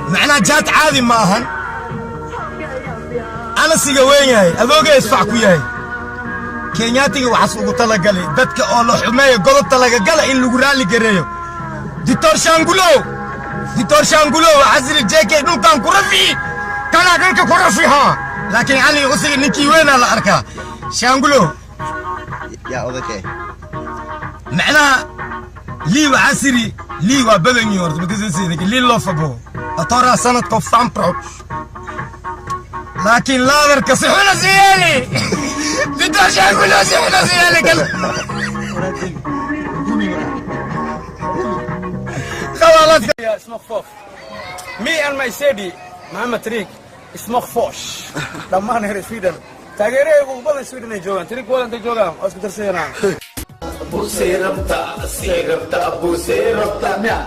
معناها جات عادي maahan أنا siga weyn yahay adooga isfac ku yahay Kenyaatiga waxaas ugu talagalay dadka oo la xumeeyo godobta laga gala in lagu raali gareeyo Dictor Shangulo waxasri JK dhulkan ku rafi kana dhanka ku rafi ha laakiin ali usiga ninkii weyn la arkaa Shangulo يا أوكي معناها لي وعسري لي وبدن يورد بكذا لي لو فبو أترى سنة كفام برو لكن لا ذرك سحنا زيالي بدأ شاكله سحنا زيالي قال خلاص يا اسمه فوف me and my city محمد تريك اسمه فوش لما نهر سويدن تاجري وبدن سويدن جوان تريك ولا انت جوان اسكتر سينا Abu Serapta, Serapta, Abu Serapta.